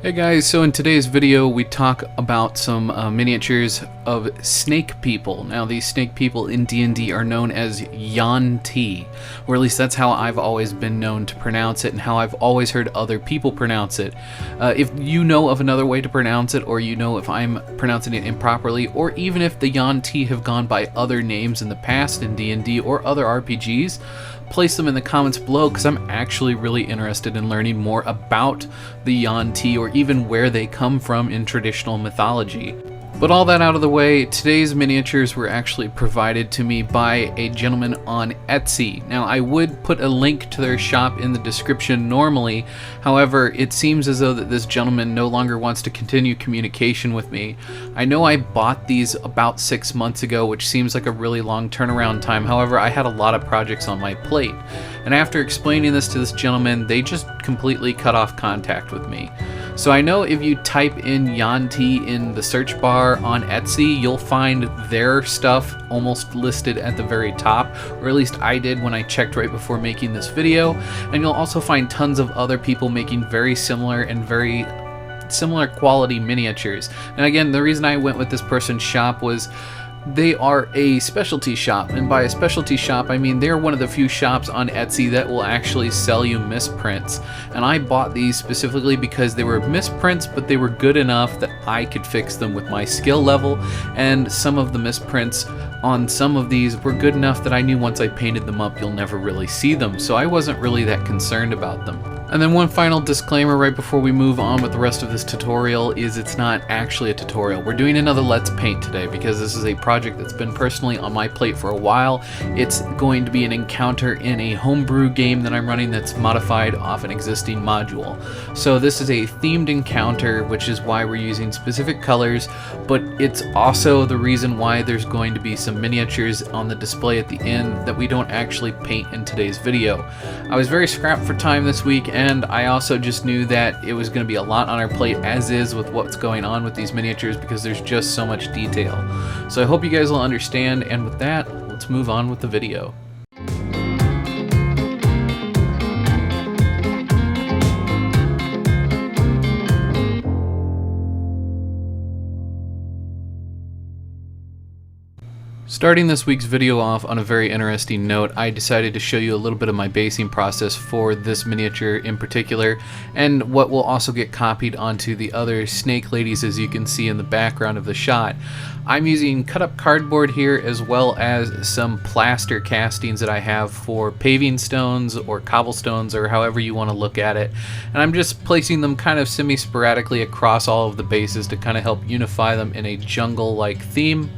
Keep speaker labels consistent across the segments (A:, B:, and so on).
A: Hey guys, so in today's video we talk about some miniatures of snake people. Now these snake people in D&D are known as Yuan-ti, or at least that's how I've always been known to pronounce it and how I've always heard other people pronounce it. If you know of another way to pronounce it, or you know if I'm pronouncing it improperly, or even if the Yuan-ti have gone by other names in the past in D&D or other RPGs, place them in the comments below because I'm actually really interested in learning more about the Yuan-ti or even where they come from in traditional mythology. But all that out of the way, today's miniatures were actually provided to me by a gentleman on Etsy. Now I would put a link to their shop in the description normally, however it seems as though that this gentleman no longer wants to continue communication with me. I know I bought these about 6 months ago, which seems like a really long turnaround time, however I had a lot of projects on my plate. And after explaining this to this gentleman, they just completely cut off contact with me. So I know if you type in Yuan-ti in the search bar on Etsy, you'll find their stuff almost listed at the very top, or at least I did when I checked right before making this video. And you'll also find tons of other people making very similar and very similar quality miniatures. And again, the reason I went with this person's shop was they are a specialty shop, and by a specialty shop I mean they're one of the few shops on Etsy that will actually sell you misprints. And I bought these specifically because they were misprints, but they were good enough that I could fix them with my skill level, and some of the misprints on some of these were good enough that I knew once I painted them up you'll never really see them, so I wasn't really that concerned about them. And then one final disclaimer right before we move on with the rest of this tutorial is it's not actually a tutorial. We're doing another Let's Paint today because this is a project that's been personally on my plate for a while. It's going to be an encounter in a homebrew game that I'm running that's modified off an existing module. So this is a themed encounter, which is why we're using specific colors, but it's also the reason why there's going to be some miniatures on the display at the end that we don't actually paint in today's video. I was very scrapped for time this week, and I also just knew that it was going to be a lot on our plate as is with what's going on with these miniatures because there's just so much detail. So I hope you guys will understand, and with that, let's move on with the video. Starting this week's video off on a very interesting note, I decided to show you a little bit of my basing process for this miniature in particular, and what will also get copied onto the other snake ladies as you can see in the background of the shot. I'm using cut up cardboard here as well as some plaster castings that I have for paving stones or cobblestones or however you want to look at it, and I'm just placing them kind of semi-sporadically across all of the bases to kind of help unify them in a jungle-like theme.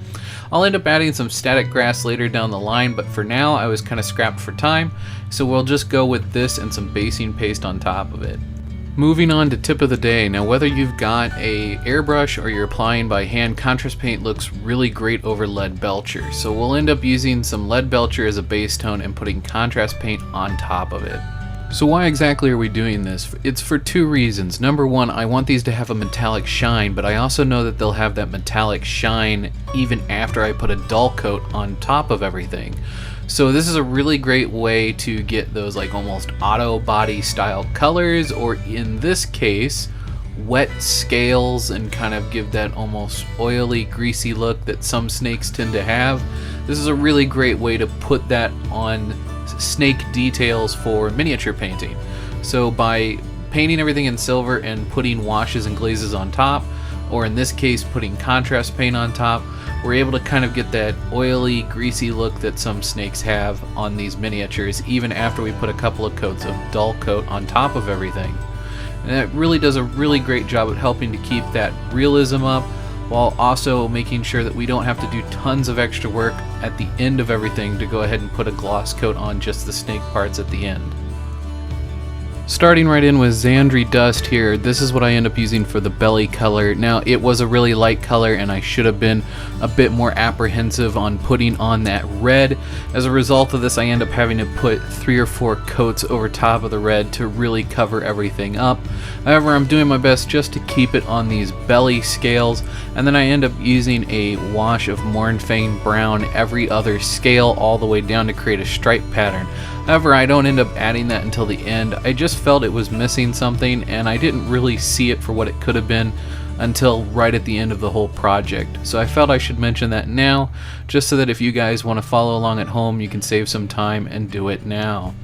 A: I'll end up adding some static grass later down the line, but for now I was kind of scrapped for time, so we'll just go with this and some basing paste on top of it. Moving on to tip of the day. Now whether you've got a airbrush or you're applying by hand, contrast paint looks really great over lead belcher, so we'll end up using some lead belcher as a base tone and putting contrast paint on top of it. So why exactly are we doing this? It's for two reasons. Number one, I want these to have a metallic shine, but I also know that they'll have that metallic shine even after I put a dull coat on top of everything. So this is a really great way to get those like almost auto body style colors, or in this case, wet scales, and kind of give that almost oily, greasy look that some snakes tend to have. This is a really great way to put that on snake details for miniature painting. So by painting everything in silver and putting washes and glazes on top, or in this case putting contrast paint on top, we're able to kind of get that oily, greasy look that some snakes have on these miniatures even after we put a couple of coats of dull coat on top of everything. And that really does a really great job at helping to keep that realism up, while also making sure that we don't have to do tons of extra work at the end of everything to go ahead and put a gloss coat on just the snake parts at the end. Starting right in with Zandry Dust here, this is what I end up using for the belly color. Now it was a really light color and I should have been a bit more apprehensive on putting on that red. As a result of this, I end up having to put 3 or 4 coats over top of the red to really cover everything up. However, I'm doing my best just to keep it on these belly scales, and then I end up using a wash of Mornfang brown every other scale all the way down to create a stripe pattern. However, I don't end up adding that until the end. I just felt it was missing something, and I didn't really see it for what it could have been until right at the end of the whole project. So I felt I should mention that now, just so that if you guys want to follow along at home, you can save some time and do it now.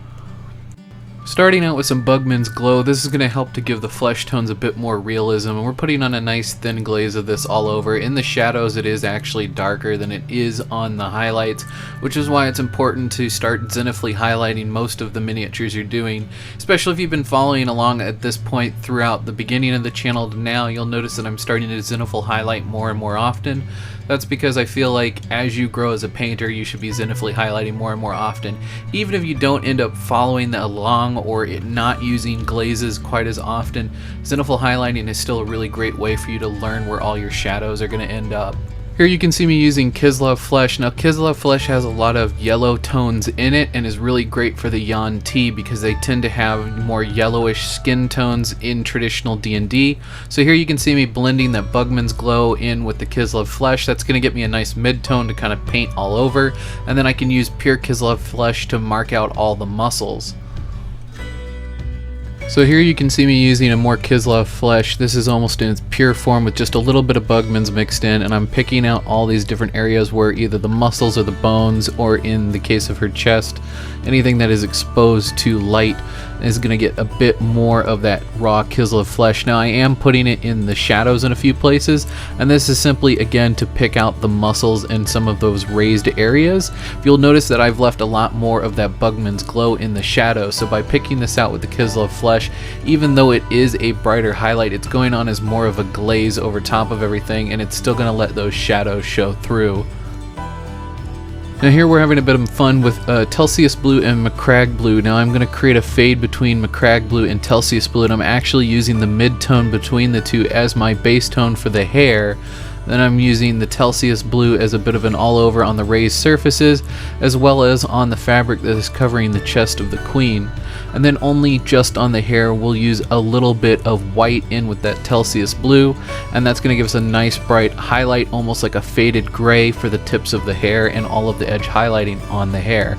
A: Starting out with some Bugman's Glow, this is going to help to give the flesh tones a bit more realism, and we're putting on a nice thin glaze of this all over. In the shadows it is actually darker than it is on the highlights, which is why it's important to start zenithally highlighting most of the miniatures you're doing. Especially if you've been following along at this point throughout the beginning of the channel to now, you'll notice that I'm starting to zenithal highlight more and more often. That's because I feel like as you grow as a painter, you should be zenithally highlighting more and more often. Even if you don't end up following that along or not using glazes quite as often, zenithal highlighting is still a really great way for you to learn where all your shadows are going to end up. Here you can see me using Kislov Flesh. Now Kislov Flesh has a lot of yellow tones in it and is really great for the Yuan-ti because they tend to have more yellowish skin tones in traditional D&D. So here you can see me blending that Bugman's Glow in with the Kislov Flesh. That's going to get me a nice mid-tone to kind of paint all over, and then I can use pure Kislov Flesh to mark out all the muscles. So here you can see me using a more Kislov Flesh. This is almost in its pure form with just a little bit of Bugman's mixed in, and I'm picking out all these different areas where either the muscles or the bones, or in the case of her chest, anything that is exposed to light is going to get a bit more of that raw Kislov Flesh. Now I am putting it in the shadows in a few places, and this is simply again to pick out the muscles and some of those raised areas. You'll notice that I've left a lot more of that Bugman's Glow in the shadow, so by picking this out with the Kislov Flesh, even though it is a brighter highlight, it's going on as more of a glaze over top of everything, and it's still going to let those shadows show through. Now here we're having a bit of fun with Telsius Blue and Macragge Blue. Now I'm going to create a fade between Macragge Blue and Telsius Blue, and I'm actually using the mid-tone between the two as my base tone for the hair. Then I'm using the Telsius Blue as a bit of an all-over on the raised surfaces, as well as on the fabric that is covering the chest of the queen. And then only just on the hair we'll use a little bit of white in with that Telsius Blue, and that's going to give us a nice bright highlight, almost like a faded gray for the tips of the hair and all of the edge highlighting on the hair.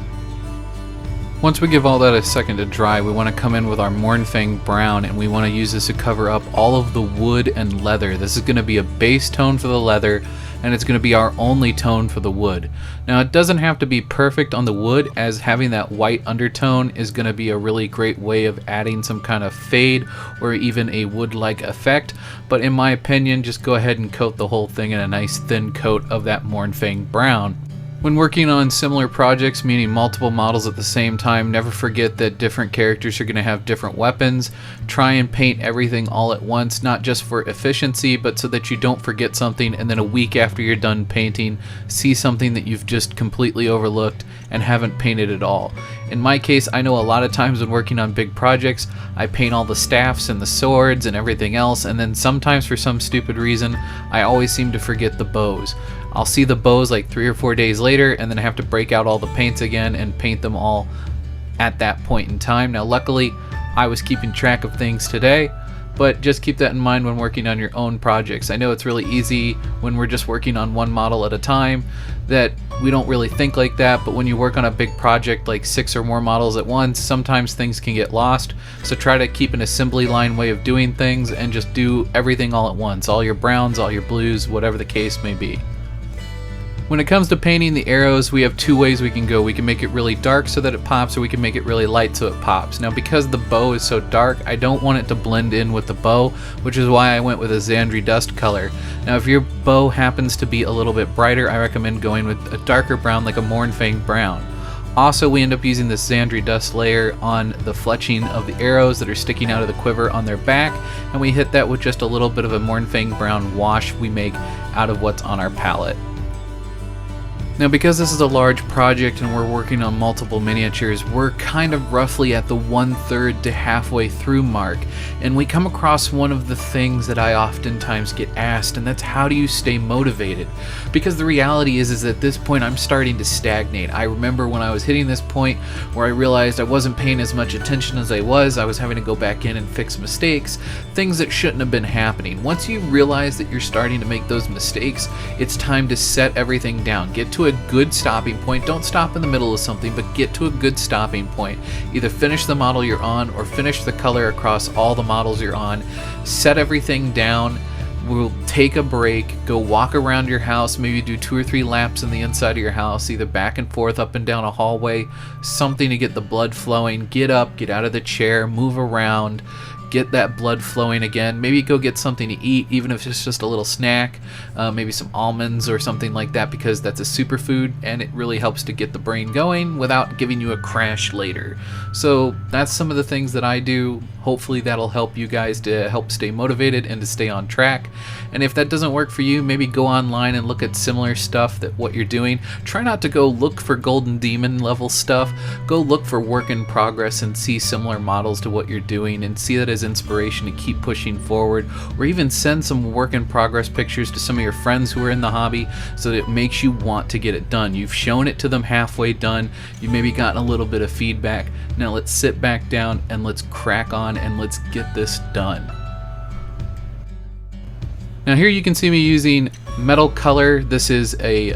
A: Once we give all that a second to dry, we want to come in with our Mournfang Brown, and we want to use this to cover up all of the wood and leather. This is going to be a base tone for the leather, and it's going to be our only tone for the wood. Now it doesn't have to be perfect on the wood, as having that white undertone is going to be a really great way of adding some kind of fade or even a wood-like effect, but in my opinion, just go ahead and coat the whole thing in a nice thin coat of that Mournfang Brown. When working on similar projects, meaning multiple models at the same time, never forget that different characters are going to have different weapons. Try and paint everything all at once, not just for efficiency, but so that you don't forget something and then a week after you're done painting, see something that you've just completely overlooked and haven't painted at all. In my case, I know a lot of times when working on big projects, I paint all the staffs and the swords and everything else, and then sometimes for some stupid reason, I always seem to forget the bows. I'll see the bows like 3 or 4 days later, and then I have to break out all the paints again and paint them all at that point in time. Now luckily, I was keeping track of things today, but just keep that in mind when working on your own projects. I know it's really easy when we're just working on one model at a time that we don't really think like that, but when you work on a big project like 6 or more models at once, sometimes things can get lost. So try to keep an assembly line way of doing things and just do everything all at once. All your browns, all your blues, whatever the case may be. When it comes to painting the arrows, we have 2 ways we can go. We can make it really dark so that it pops, or we can make it really light so it pops. Now because the bow is so dark, I don't want it to blend in with the bow, which is why I went with a Zandry Dust color. Now if your bow happens to be a little bit brighter, I recommend going with a darker brown like a Mournfang Brown. Also, we end up using this Zandry Dust layer on the fletching of the arrows that are sticking out of the quiver on their back, and we hit that with just a little bit of a Mournfang Brown wash we make out of what's on our palette. Now because this is a large project and we're working on multiple miniatures, we're kind of roughly at the 1/3 to halfway through mark, and we come across one of the things that I oftentimes get asked, and that's how do you stay motivated? Because the reality is at this point I'm starting to stagnate. I remember when I was hitting this point where I realized I wasn't paying as much attention as I was having to go back in and fix mistakes, things that shouldn't have been happening. Once you realize that you're starting to make those mistakes, it's time to set everything down. Get to a a good stopping point. Don't stop in the middle of something, but get to a good stopping point. Either finish the model you're on or finish the color across all the models you're on. Set everything down. We'll take a break, go walk around your house, maybe do 2 or 3 laps in the inside of your house, either back and forth, up and down a hallway, something to get the blood flowing. Get up, get out of the chair, move around, get that blood flowing again. Maybe go get something to eat, even if it's just a little snack, maybe some almonds or something like that, because that's a superfood and it really helps to get the brain going without giving you a crash later. So that's some of the things that I do. Hopefully that'll help you guys to help stay motivated and to stay on track. And if that doesn't work for you, maybe go online and look at similar stuff that what you're doing. Try not to go look for golden demon level stuff. Go look for work in progress and see similar models to what you're doing and see that as inspiration to keep pushing forward, or even send some work in progress pictures to some of your friends who are in the hobby so that it makes you want to get it done. You've shown it to them halfway done. You've maybe gotten a little bit of feedback. Now let's sit back down and let's crack on and let's get this done. Now here you can see me using metal color. This is a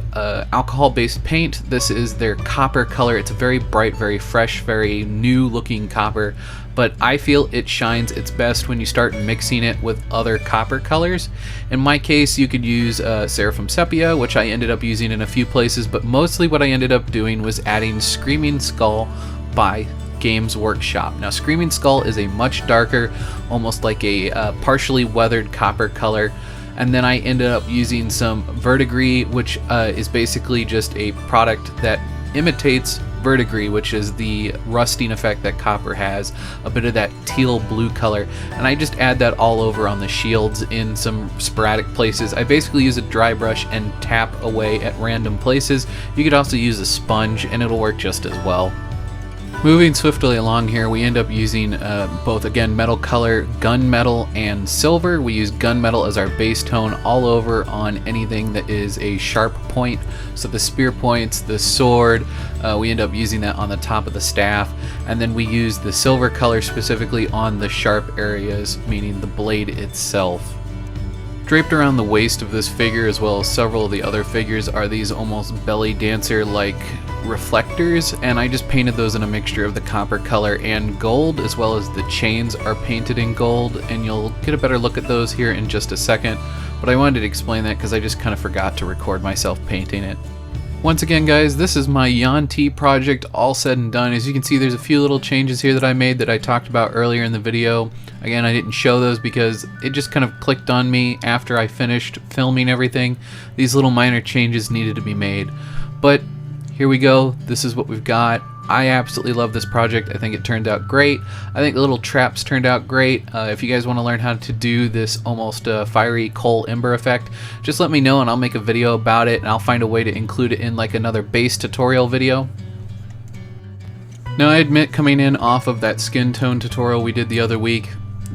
A: alcohol-based paint. This is their copper color. It's a very bright, very fresh, very new looking copper, but I feel it shines its best when you start mixing it with other copper colors. In my case, you could use Seraphim Sepia, which I ended up using in a few places, but mostly what I ended up doing was adding Screaming Skull by Games Workshop. Now Screaming Skull is a much darker, almost like a partially weathered copper color. And then I ended up using some Verdigris, which is basically just a product that imitates Verdigris, which is the rusting effect that copper has, a bit of that teal blue color. And I just add that all over on the shields in some sporadic places. I basically use a dry brush and tap away at random places. You could also use a sponge and it'll work just as well. Moving swiftly along here, we end up using both, again, metal color, gunmetal, and silver. We use gunmetal as our base tone all over on anything that is a sharp point. So the spear points, the sword, we end up using that on the top of the staff. And then we use the silver color specifically on the sharp areas, meaning the blade itself. Draped around the waist of this figure, as well as several of the other figures, are these almost belly dancer-like reflectors, and I just painted those in a mixture of the copper color and gold, as well as the chains are painted in gold, and you'll get a better look at those here in just a second. But I wanted to explain that because I just kind of forgot to record myself painting it. Once again, guys, this is my Yuan-ti project all said and done. As you can see, there's a few little changes here that I made that I talked about earlier in the video. Again, I didn't show those because it just kind of clicked on me after I finished filming everything. These little minor changes needed to be made. But here we go. This is what we've got. I absolutely love this project. I think it turned out great. I think the little traps turned out great. If you guys want to learn how to do this almost fiery coal ember effect, just let me know and I'll make a video about it, and I'll find a way to include it in like another base tutorial video. Now I admit, coming in off of that skin tone tutorial we did the other week,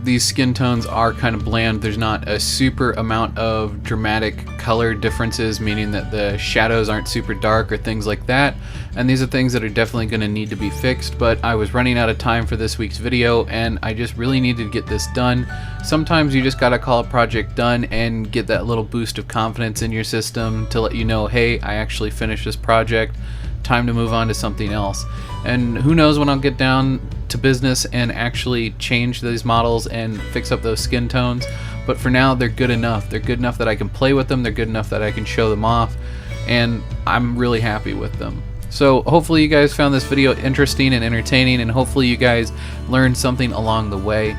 A: these skin tones are kind of bland. There's not a super amount of dramatic color differences, meaning that the shadows aren't super dark or things like that. And these are things that are definitely going to need to be fixed, but I was running out of time for this week's video and I just really needed to get this done. Sometimes you just gotta call a project done and get that little boost of confidence in your system to let you know, hey, I actually finished this project. Time to move on to something else. And who knows when I'll get down to business and actually change these models and fix up those skin tones, but for now they're good enough. They're good enough that I can play with them, they're good enough that I can show them off, and I'm really happy with them. So hopefully you guys found this video interesting and entertaining, and hopefully you guys learned something along the way.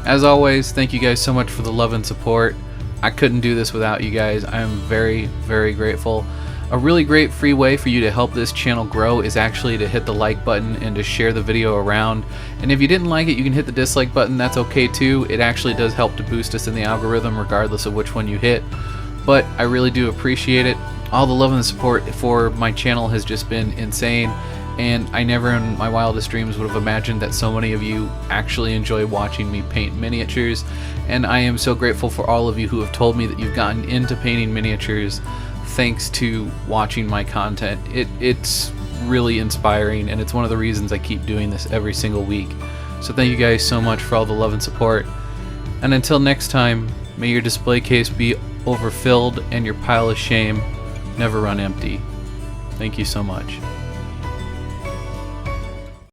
A: As always, thank you guys so much for the love and support. I couldn't do this without you guys. I am very, very grateful. A really great free way for you to help this channel grow is actually to hit the like button and to share the video around. And if you didn't like it, you can hit the dislike button. That's okay too. It actually does help to boost us in the algorithm regardless of which one you hit. But I really do appreciate it. All the love and the support for my channel has just been insane, and I never in my wildest dreams would have imagined that so many of you actually enjoy watching me paint miniatures. And I am so grateful for all of you who have told me that you've gotten into painting miniatures thanks to watching my content. It's really inspiring, and it's one of the reasons I keep doing this every single week. So thank you guys so much for all the love and support. And until next time, may your display case be overfilled and your pile of shame never run empty. Thank you so much.